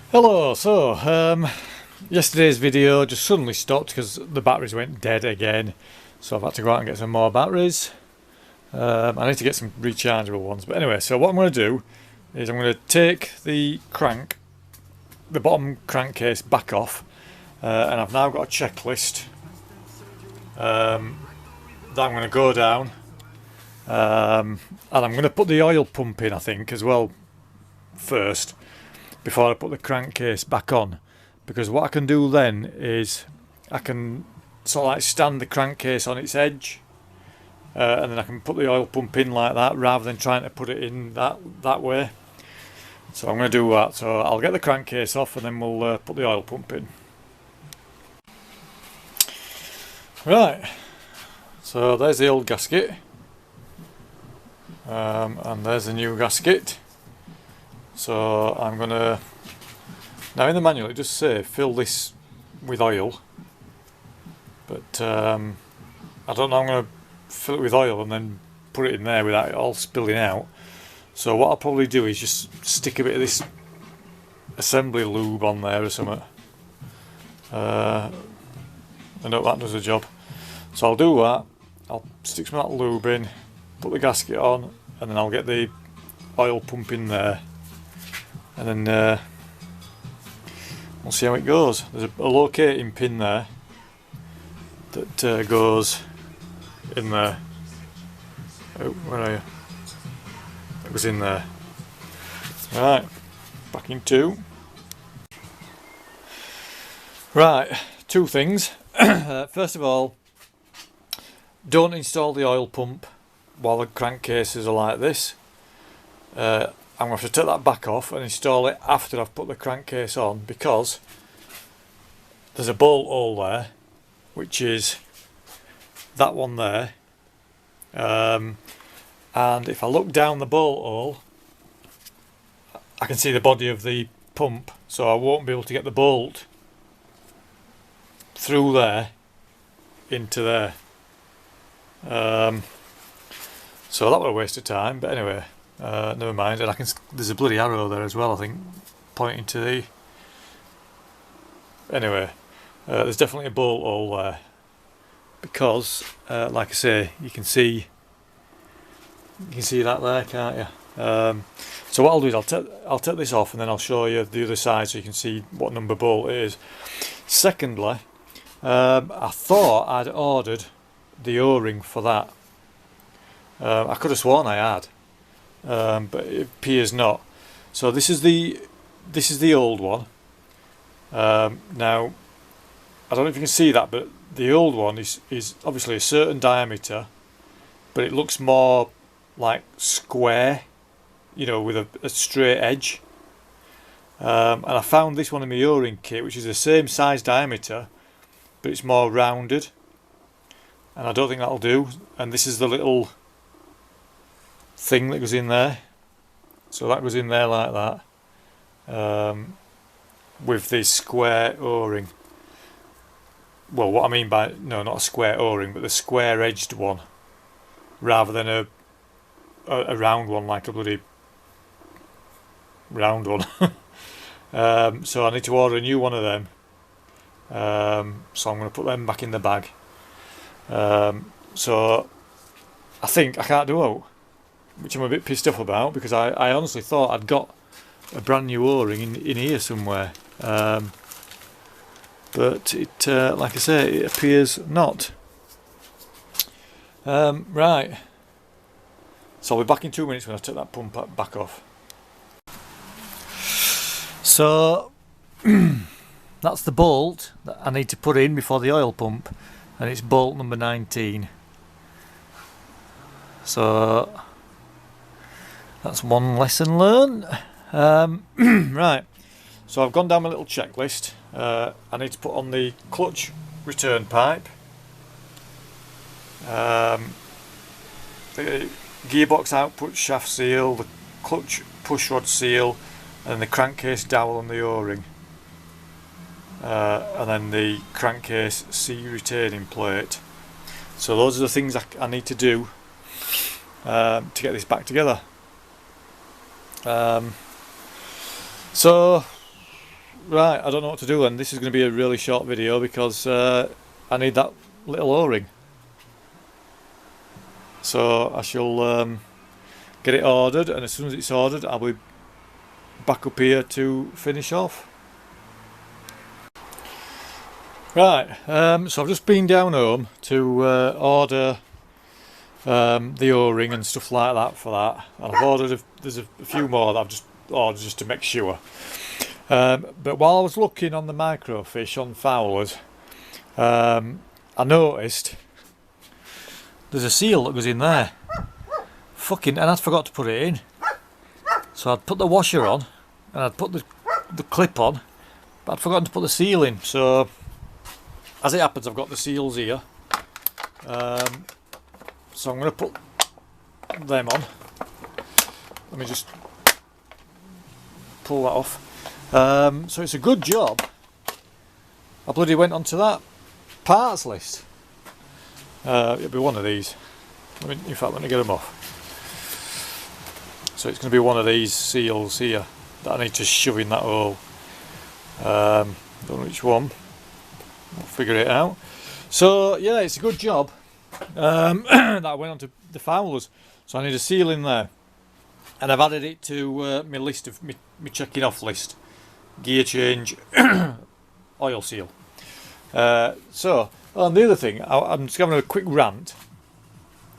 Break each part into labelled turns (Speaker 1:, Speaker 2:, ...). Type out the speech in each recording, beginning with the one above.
Speaker 1: Hello, yesterday's video just suddenly stopped because the batteries went dead again, so I've had to go out and get some more batteries. I need to get some rechargeable ones, but anyway, so what I'm going to do is I'm going to take the bottom crankcase back off, and I've now got a checklist that I'm going to go down, and I'm going to put the oil pump in, I think, as well first, before I put the crankcase back on, because what I can do then is I can sort of like stand the crankcase on its edge, and then I can put the oil pump in like that rather than trying to put it in that way. So I'm going to do that. So I'll get the crankcase off and then we'll put the oil pump in. Right, so there's the old gasket, and there's the new gasket. So I'm going to, now in the manual it does say fill this with oil, but I don't know, I'm going to fill it with oil and then put it in there without it all spilling out. So what I'll probably do is just stick a bit of this assembly lube on there or something. I know that does the job. So I'll do that, I'll stick some of that lube in, put the gasket on, and then I'll get the oil pump in there. And then we'll see how it goes. There's a locating pin there that goes in there. Oh, where are you? It was in there. Right, back in two. Right, two things. First of all, don't install the oil pump while the crankcases are like this. I'm going to have to take that back off and install it after I've put the crankcase on, because there's a bolt hole there, which is that one there, and if I look down the bolt hole I can see the body of the pump, so I won't be able to get the bolt through there into there. So that was a waste of time, but anyway, never mind. And there's a bloody arrow there as well, I think, pointing to the... Anyway, there's definitely a bolt hole there, because like I say, you can see that there, can't you? So what I'll do is I'll take this off and then I'll show you the other side so you can see what number bolt it is. Secondly, I thought I'd ordered the O-ring for that. I could have sworn I had, but it appears not. So this is the old one. Now I don't know if you can see that, but the old one is obviously a certain diameter, but it looks more like square, you know, with a straight edge. And I found this one in my O-ring kit, which is the same size diameter, but it's more rounded, and I don't think that'll do. And this is the little thing that goes in there, so that goes in there like that, with the square O-ring. Well, what I mean by, no, not a square O-ring, but the square edged one, rather than a round one, like a bloody round one. So I need to order a new one of them, so I'm going to put them back in the bag. So I think I can't do out, which I'm a bit pissed off about, because I honestly thought I'd got a brand new O-ring in here somewhere, but it, like I say, it appears not. Right, so I'll be back in 2 minutes when I take that pump back off. So that's the bolt that I need to put in before the oil pump, and it's bolt number 19. So that's one lesson learned. Right, so I've gone down my little checklist. I need to put on the clutch return pipe, the gearbox output shaft seal, the clutch push rod seal, and the crankcase dowel on the O-ring, and then the crankcase C retaining plate. So those are the things I need to do to get this back together. So right, I don't know what to do then. This is going to be a really short video because I need that little O-ring. So I shall get it ordered, and as soon as it's ordered I'll be back up here to finish off. Right, so I've just been down home to order the O-ring and stuff like that for that, and I've ordered there's a few more that I've just ordered just to make sure. But while I was looking on the microfiche on Fowler's, I noticed there's a seal that was in there. And I'd forgot to put it in. So I'd put the washer on and I'd put the clip on, but I'd forgotten to put the seal in. So as it happens, I've got the seals here. So I'm going to put them on. Let me just pull that off. So it's a good job I bloody went onto that parts list. It'll be one of these. In fact, let me get them off. So it's going to be one of these seals here that I need to shove in that hole. Don't know which one. I'll figure it out. So yeah, it's a good job that I went onto the Fowler's. So I need a seal in there, and I've added it to my list of my checking off list. Gear change, oil seal. So and the other thing, I'm just having a quick rant.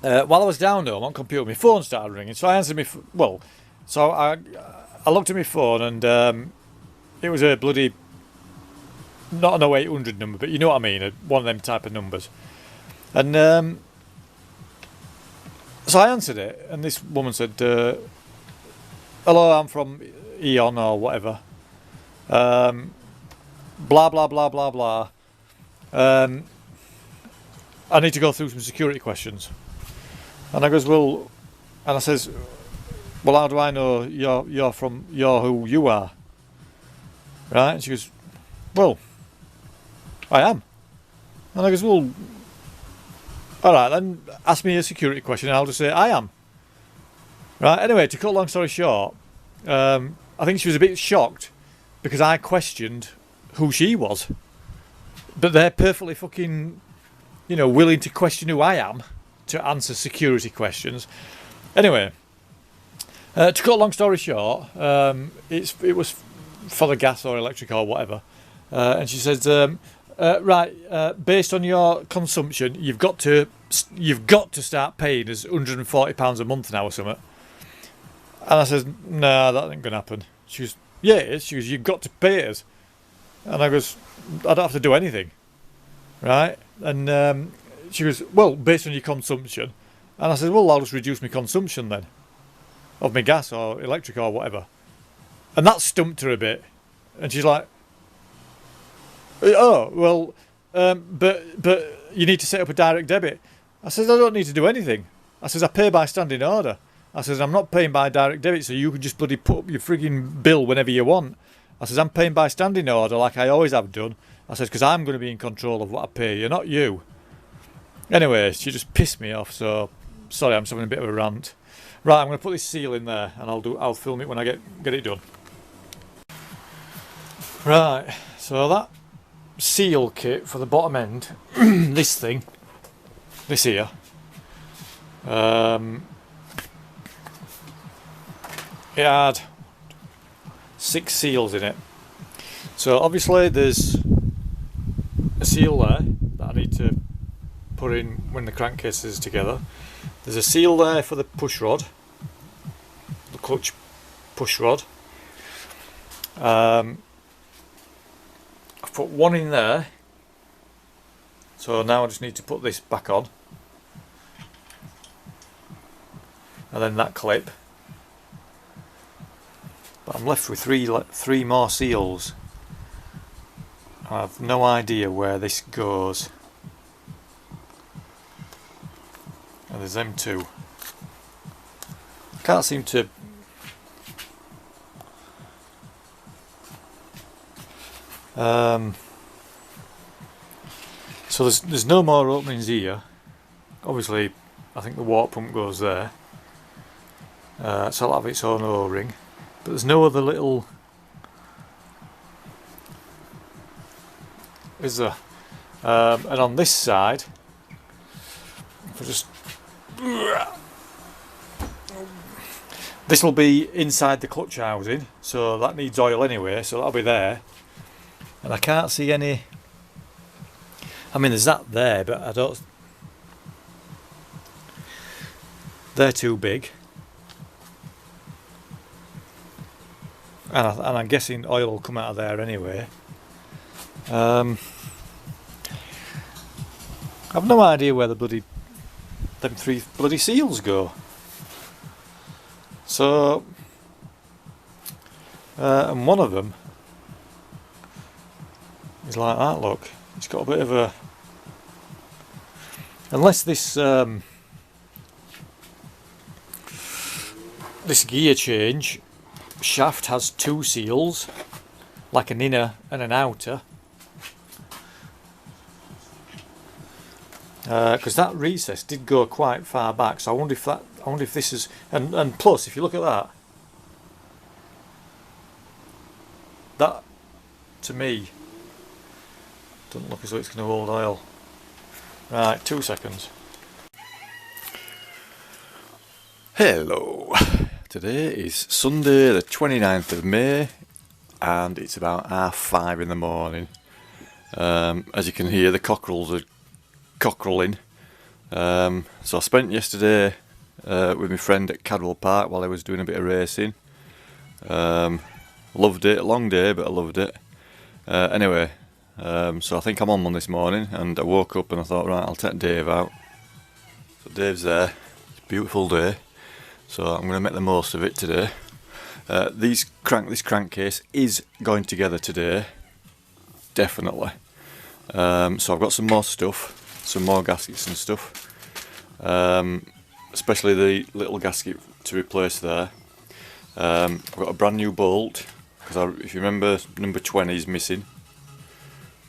Speaker 1: While I was down home on computer, my phone started ringing, so I answered I looked at my phone, and it was a bloody, not an 0800 number, but you know what I mean, one of them type of numbers. And so I answered it, and this woman said, hello, I'm from Eon or whatever. Blah blah blah blah blah. I need to go through some security questions. And I goes, well, and I says, well, how do I know you're who you are? Right? And she goes, well, I am. And I goes, well, all right, then ask me a security question and I'll just say I am. Right? Anyway, to cut a long story short, I think she was a bit shocked because I questioned who she was. But they're perfectly fucking, willing to question who I am to answer security questions. Anyway, to cut a long story short, it was for the gas or electric or whatever, and she says, right, based on your consumption, you've got to start paying us £140 a month now or something. And I says, nah, that ain't gonna happen. She goes, yeah, it is. She goes, you've got to pay us. And I goes, I don't have to do anything, right? And she goes, well, based on your consumption. And I said, well, I'll just reduce my consumption then, of my gas or electric or whatever. And that stumped her a bit. And she's like, oh, well, but you need to set up a direct debit. I says, I don't need to do anything. I says, I pay by standing order. I says, I'm not paying by direct debit, so you can just bloody put up your frigging bill whenever you want. I says, I'm paying by standing order like I always have done. I says, because I'm going to be in control of what I pay you, not you. Anyway, she just pissed me off, so sorry, I'm just having a bit of a rant. Right, I'm going to put this seal in there, and I'll film it when I get it done. Right, so that seal kit for the bottom end, this here, it had 6 seals in it. So obviously there's a seal there that I need to put in when the crankcase is together. There's a seal there for the push rod, the clutch push rod. I've put one in there, so now I just need to put this back on, and then that clip. But I'm left with three more seals. I have no idea where this goes. And there's them two. Can't seem to. So there's no more openings here. Obviously, I think the water pump goes there. So it'll have its own O-ring. But there's no other little is there? And on this side, if I just, this will be inside the clutch housing, so that needs oil anyway, so that'll be there. And I can't see any, I mean there's that there, but I don't, they're too big. And I'm guessing oil will come out of there anyway. I've no idea where them three bloody seals go. So, and one of them is like that. Look, it's got a bit of a. Unless this this gear change shaft has two seals, like an inner and an outer. Because that recess did go quite far back, so I wonder if this is, and plus if you look at that to me doesn't look as though it's going to hold oil. Right, 2 seconds. Hello, today is Sunday the 29th of May and it's about 5:30 in the morning. As you can hear, the cockerels are cockerelling. So I spent yesterday with my friend at Cadwell Park while I was doing a bit of racing. Loved it, long day, but I loved it. Anyway, so I think I'm on one this morning, and I woke up and I thought, right, I'll take Dave out. So Dave's there. It's a beautiful day, so I'm going to make the most of it today. This crankcase is going together today, definitely. So I've got some more stuff. Some more gaskets and stuff, especially the little gasket to replace there. I've got a brand new bolt because if you remember, number 20 is missing,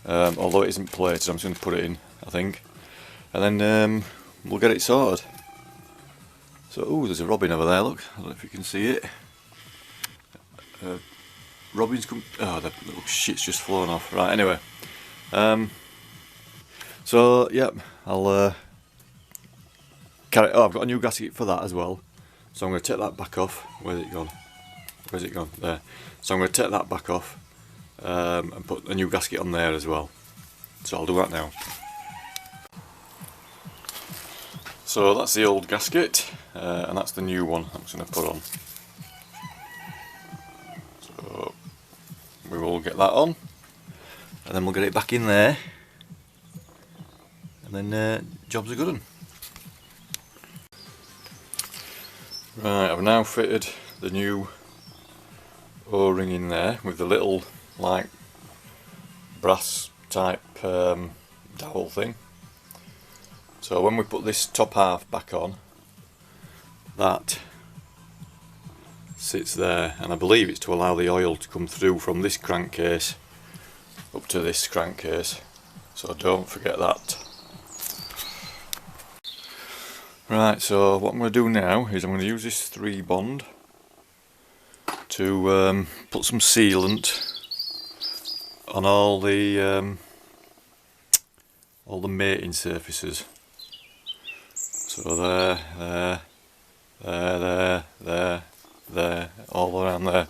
Speaker 1: although it isn't plated. I'm just going to put it in, I think, and then we'll get it sorted. So, oh, there's a robin over there. Look, I don't know if you can see it. Robin's come. Oh, the little shit's just flown off. Right, anyway. So, yep, I'll carry. Oh, I've got a new gasket for that as well. So I'm going to take that back off. Where's it gone? Where's it gone? There. So I'm going to take that back off and put a new gasket on there as well. So I'll do that now. So that's the old gasket, and that's the new one I'm just going to put on. So we will get that on, and then we'll get it back in there. And then job's a good one. Right, I've now fitted the new O-ring in there with the little like brass type dowel thing. So when we put this top half back on, that sits there, and I believe it's to allow the oil to come through from this crankcase up to this crankcase. So don't forget that. Right, so what I'm going to do now is I'm going to use this 3 bond to put some sealant on all the mating surfaces. So there, all around there.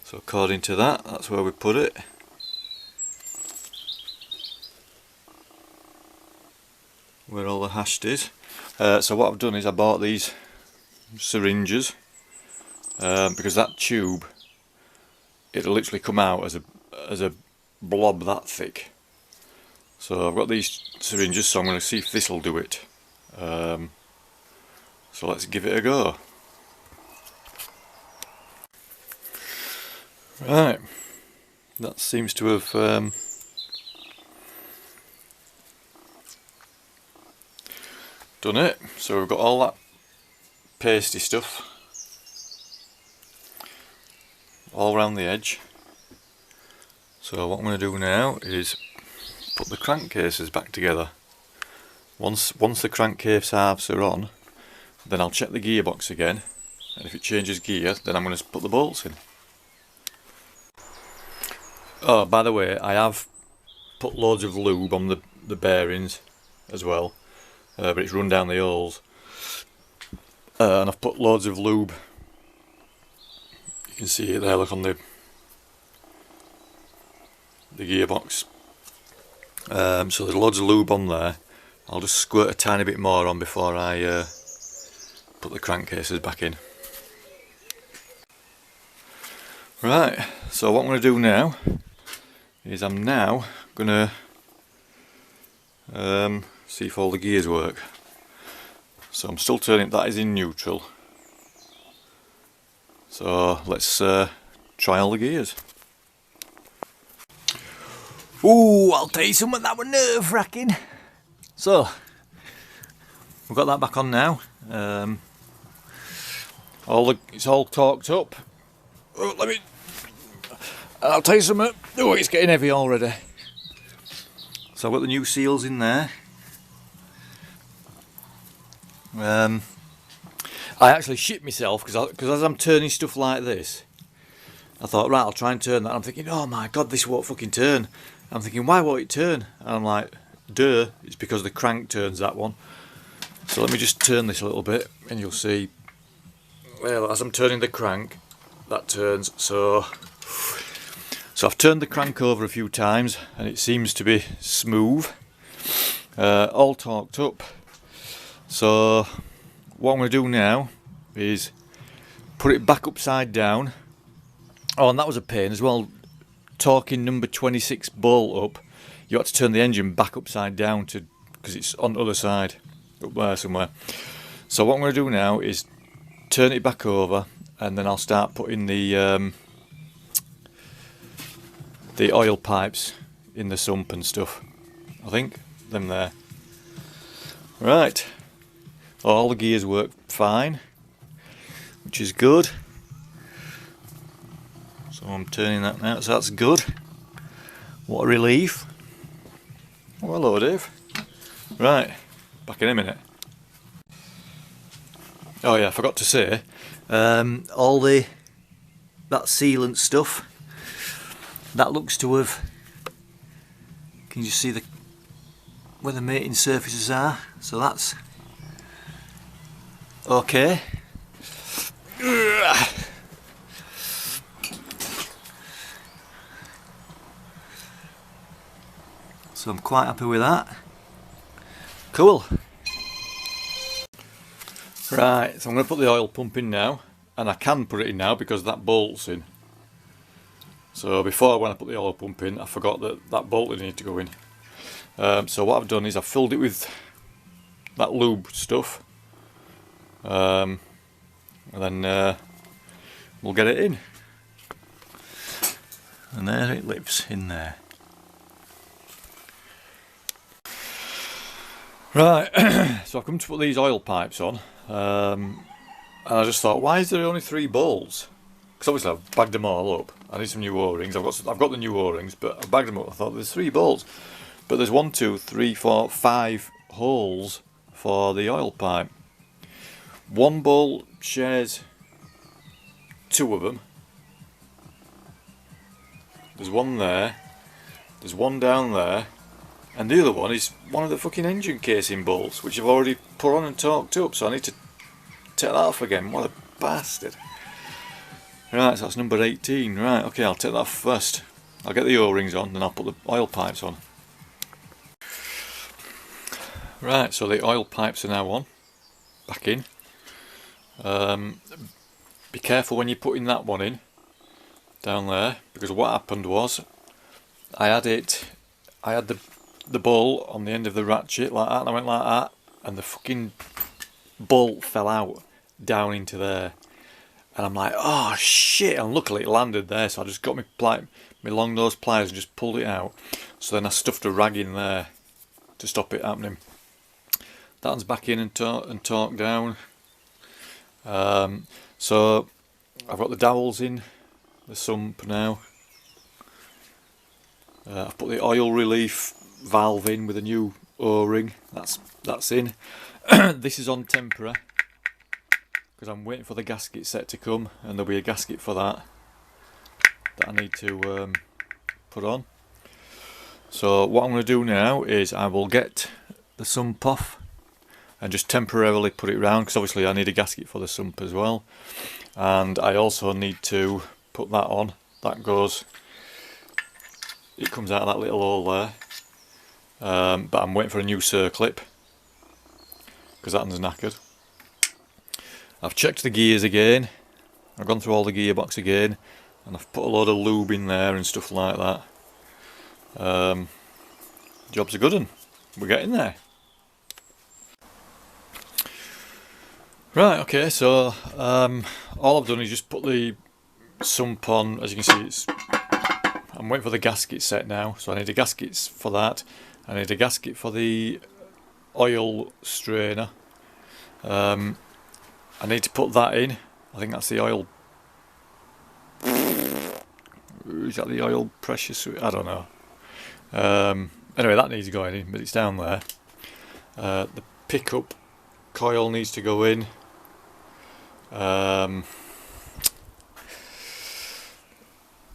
Speaker 1: So according to that, that's where we put it. Where all the hashed is. So what I've done is I bought these syringes because that tube, it'll literally come out as a blob that thick. So I've got these syringes, so I'm going to see if this will do it. So let's give it a go. Right, that seems to have done it. So we've got all that pasty stuff all around the edge. So what I'm going to do now is put the crankcases back together. Once the crankcase halves are on, then I'll check the gearbox again, and if it changes gear, then I'm going to put the bolts in. Oh, by the way, I have put loads of lube on the bearings as well, but it's run down the holes, and I've put loads of lube. You can see it there, look, on the gearbox. So there's loads of lube on there. I'll just squirt a tiny bit more on before I put the crankcases back in. Right, so what I'm going to do now is I'm now going to see if all the gears work. So I'm still turning, that is in neutral. So let's try all the gears. Ooh, I'll tell you something, that was nerve-wracking. So, we've got that back on now. It's all torqued up. Oh, I'll tell you something. Oh, it's getting heavy already. So I've got the new seals in there. I actually shit myself because as I'm turning stuff like this, I thought, right, I'll try and turn that. I'm thinking, oh my god, this won't fucking turn. I'm thinking, why won't it turn? And I'm like, duh, it's because the crank turns that one. So let me just turn this a little bit and you'll see, well, as I'm turning the crank, that turns. So I've turned the crank over a few times and it seems to be smooth, all torqued up. So what I'm going to do now is put it back upside down. Oh, and that was a pain as well, torquing number 26 bolt up. You had to turn the engine back upside down because it's on the other side, up there somewhere. So what I'm going to do now is turn it back over, and then I'll start putting the oil pipes in the sump and stuff. I think them there. Right. All the gears work fine, which is good. So I'm turning that now, so that's good. What a relief. Oh, hello Dave. Right, back in a minute. Oh yeah, I forgot to say, all that sealant stuff, that looks to have, can you see where the mating surfaces are? So that's okay. So I'm quite happy with that. Cool. Right, so I'm going to put the oil pump in now, and I can put it in now because that bolt's in. So before, when I put the oil pump in, I forgot that bolt needed to go in. So what I've done is I've filled it with that lube stuff, and then we'll get it in. And there it lives in there. Right, so I've come to put these oil pipes on, and I just thought, why is there only 3 bolts? Because obviously I've bagged them all up. I need some new O-rings. I've got the new O-rings, but I've bagged them up. I thought there's 3 bolts, but there's 1, 2, 3, 4, 5 holes for the oil pipe. One bolt shares 2 of them. There's one there. There's one down there. And the other one is one of the fucking engine casing bolts, which I've already put on and torqued up, so I need to take that off again. What a bastard. Right, so that's number 18. Right, okay, I'll take that off first. I'll get the O-rings on, then I'll put the oil pipes on. Right, so the oil pipes are now on. Back in. Be careful when you're putting that one in, down there, because what happened was, I had the bolt on the end of the ratchet like that, and I went like that, and the fucking bolt fell out down into there, and I'm like, oh shit, and luckily it landed there, so I just got my long nose pliers and just pulled it out. So then I stuffed a rag in there to stop it happening. That one's back in and torqued down. So I've got the dowels in the sump now. I've put the oil relief valve in with a new O-ring. That's in. This is on tempera because I'm waiting for the gasket set to come, and there'll be a gasket for that I need to put on. So what I'm going to do now is I will get the sump off and just temporarily put it round, because obviously I need a gasket for the sump as well, and I also need to put that on. That goes, it comes out of that little hole there, but I'm waiting for a new circlip because that one's knackered. I've checked the gears again, I've gone through all the gearbox again, and I've put a load of lube in there and stuff like that. Job's a good one, we're getting there. Right, okay, so all I've done is just put the sump on. As you can see, I'm waiting for the gasket set now, so I need a gasket for that. I need a gasket for the oil strainer. I need to put that in. I think that's the oil. Is that the oil pressure switch? I don't know. Anyway, that needs going in, but it's down there. The pickup coil needs to go in.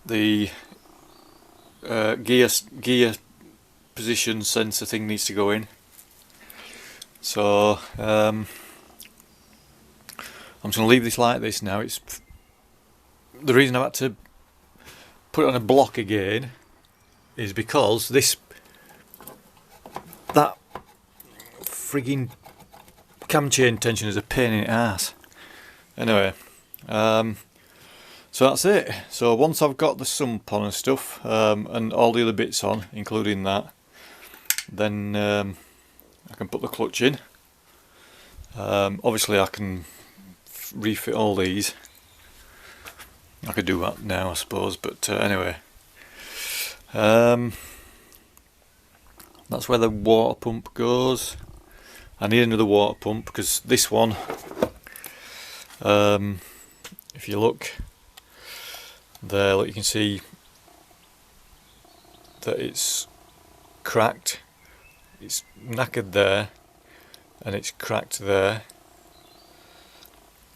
Speaker 1: The gear position sensor thing needs to go in. So I'm just going to leave this like this now. It's the reason I've had to put it on a block again is because that frigging cam chain tension is a pain in the ass. Anyway, so that's it. So once I've got the sump on and stuff, and all the other bits on, including that, then I can put the clutch in. Obviously I can refit all these. I could do that now, I suppose, but anyway. That's where the water pump goes. I need another water pump because this one, if you look there, look, you can see that it's cracked. It's knackered there and it's cracked there,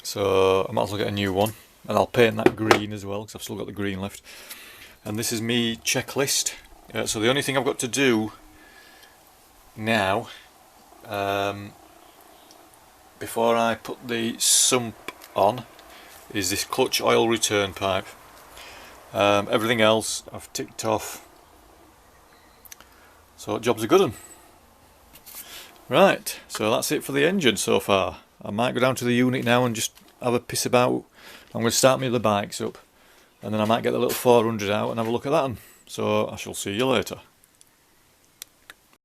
Speaker 1: so I might as well get a new one, and I'll paint that green as well because I've still got the green left. And this is me checklist. So the only thing I've got to do now, before I put the sump on, is this clutch oil return pipe. Everything else I've ticked off, so job's a good one. Right, so that's it for the engine so far. I might go down to the unit now and just have a piss about. I'm going to start my other bikes up, and then I might get the little 400 out and have a look at that one. So I shall see you later.